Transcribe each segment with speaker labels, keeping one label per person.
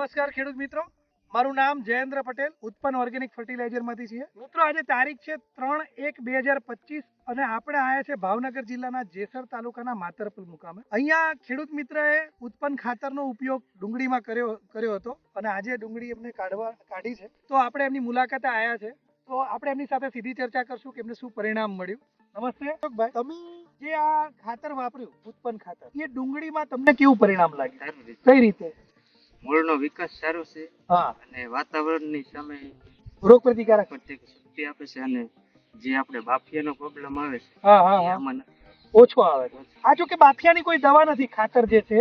Speaker 1: નમસ્કાર ખેડૂત મિત્રો, મારું નામ જયેન્દ્ર પટેલ, ઉત્પન્ન ઓર્ગેનિક ફર્ટિલાઇઝરમાંથી છીએ. મિત્રો, આજે તારીખ છે 3/1/2025 અને આપણે આવ્યા છે ભાવનગર જિલ્લાના જેસર તાલુકાના માતરપુર મુકામે. અહીંયા ખેડૂત મિત્રએ ઉત્પન્ન ખાતરનો ઉપયોગ ડુંગળીમાં કર્યો હતો અને આજે ડુંગળી એમને કાઢી છે. તો આપણે એમની મુલાકાતે આવ્યા છે, તો આપણે એમની સાથે સીધી ચર્ચા કરશું કે એમને શું પરિણામ મળ્યું. નમસ્તે અશોકભાઈ, તમે જે આ ખાતર વાપર્યું ઉત્પન્ન ખાતર, એ ડુંગળીમાં તમને કેવું પરિણામ લાગ્યું? કઈ રીતે?
Speaker 2: મૂળનો વિકાસ સારો છે
Speaker 1: હા,
Speaker 2: અને વાતાવરણની સામે
Speaker 1: રોગ પ્રતિકારક
Speaker 2: શક્તિ આપે છે અને જે આપણે બાફિયાનો પ્રોબ્લેમ આવે છે
Speaker 1: હા હા
Speaker 2: એ
Speaker 1: હા
Speaker 2: આમાં
Speaker 1: ઓછો આવે છે. આ જો કે બાફિયાની કોઈ દવા નથી, ખાતર જે છે,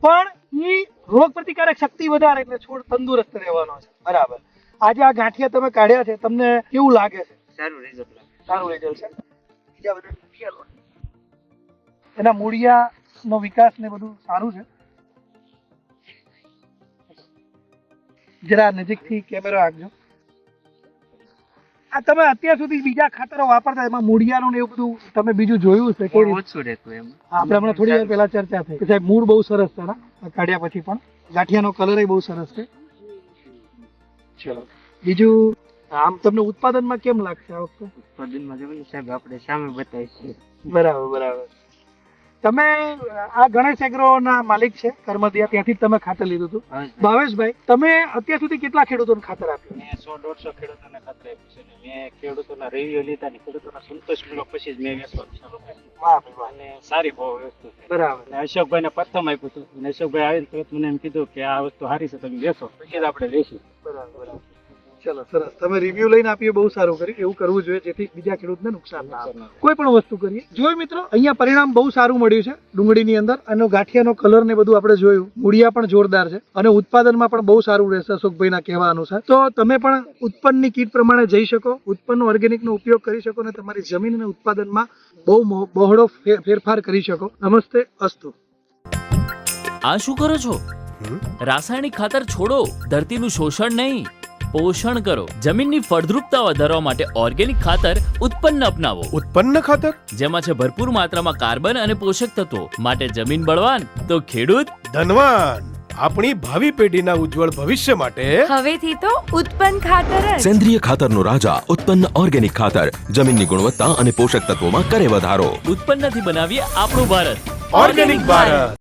Speaker 1: પણ એ રોગ પ્રતિકારક શક્તિ વધારે એટલે છોડ તંદુરસ્ત રહેવાનો છે. બરાબર. આજે આ ગાંઠિયા તમે કાઢ્યા છે, તમને કેવું લાગે છે?
Speaker 2: સારું રિઝલ્ટ લાગે.
Speaker 1: સારું રિઝલ્ટ છે. બીજા બધા મૂળિયા લો. એના મૂળિયાનો વિકાસ ને બધું સારું છે. જરા નજીકથી કેમેરો રાખજો. આ તમે અત્યાર સુધી બીજા ખાતરો વાપરતા, એમાં મૂળિયાનું ને એવું બધું તમે બીજું જોયું છે? કઈ રીતે?
Speaker 2: ઓછું રહેતું એમ.
Speaker 1: આપણે હમણાં થોડી વાર પહેલા ચર્ચા થઈ કે સાહેબ મૂળ બહુ સરસ છે ને કાઢ્યા પછી પણ ગાંઠિયાનો કલર બહુ સરસ છે. ચલો, બીજું આમ તમને ઉત્પાદનમાં કેમ લાગશે આ વખતે?
Speaker 2: ઉત્પાદનમાં જોયું સાહેબ આપણે સામે બતાવીએ છીએ.
Speaker 1: બરાબર બરાબર. તમે આ ગણેશ એગ્રોના માલિક છે કરમદિયા, ત્યાંથી જ તમે ખાતર લીધું હતું. ભાવેશભાઈ, તમે અત્યાર સુધી કેટલા ખેડૂતોને ખાતર આપ્યું?
Speaker 2: મેં 100-150 ખેડૂતોને ખાતર આપ્યું છે અને મેં ખેડૂતોના રિવ્યુ લીધા અને ખેડૂતોના સંતોષ મળ્યો પછી જ મેં વેચવાનું ચાલુ કર્યું.
Speaker 1: વાહ ભાઈ વાહ.
Speaker 2: અને સારી ભાવ વસ્તુ છે.
Speaker 1: બરાબર.
Speaker 2: અને અશોકભાઈને પ્રથમ આપ્યું હતું અને અશોકભાઈ આવીને તરત મને એમ કીધું કે આ વસ્તુ સારી છે, તમે વેચો. પછી જ આપણે વેચી.
Speaker 1: બરાબર બરાબર. ચલો, સરસ. તમે રિવ્યુ લઈને આપ્યું, બહુ સારું કર્યું. એવું કરવું જોઈએ જેથી બીજા ખેડૂતને નુકસાન ના આવે. કોઈ પણ વસ્તુ કરીએ. જોયું મિત્રો, અહીંયા પરિણામ બહુ સારું મળ્યું છે ડુંગળીની અંદર. અને ગાંઠિયાનો કલર ને બધું આપણે જોયું. મૂળિયા પણ જોરદાર છે અને ઉત્પાદનમાં પણ બહુ સારું રહેશે અશોકભાઈના કહેવા અનુસાર. તો તમે પણ ઉત્પન્નની કીટ પ્રમાણે જઈ શકો, ઉત્પન્ન ઓર્ગેનિકનો ઉપયોગ કરી શકો અને તમારી જમીન અને ઉત્પાદનમાં બહોળો ફેરફાર કરી શકો. નમસ્તે, અસ્તુ.
Speaker 3: આ શું કરો છો? રાસાયણિક ખાતર છોડો, ધરતીનું શોષણ નહીં, પોષણ કરો. જમીનની ફળદ્રુપતા વધારવા માટે ઓર્ગેનિક ખાતર ઉત્પન્ન અપનાવો.
Speaker 4: ઉત્પન્ન ખાતર
Speaker 3: જેમાં છે ભરપૂર માત્રામાં કાર્બન અને પોષક તત્વો. માટે જમીન બળવાન તો ખેડૂત
Speaker 4: ધનવાન. આપણી ભાવિ પેઢીના ઉજ્જવળ ભવિષ્ય માટે
Speaker 5: હવેથી તો ઉત્પન્ન ખાતર જ.
Speaker 6: સેન્દ્રિય ખાતરનો રાજા ઉત્પન્ન ઓર્ગેનિક ખાતર જમીનની ગુણવત્તા અને પોષક તત્વોમાં કરે વધારો.
Speaker 3: ઉત્પન્નથી બનાવીએ આપણું ભારત.
Speaker 4: ઓર્ગેનિક ભારત.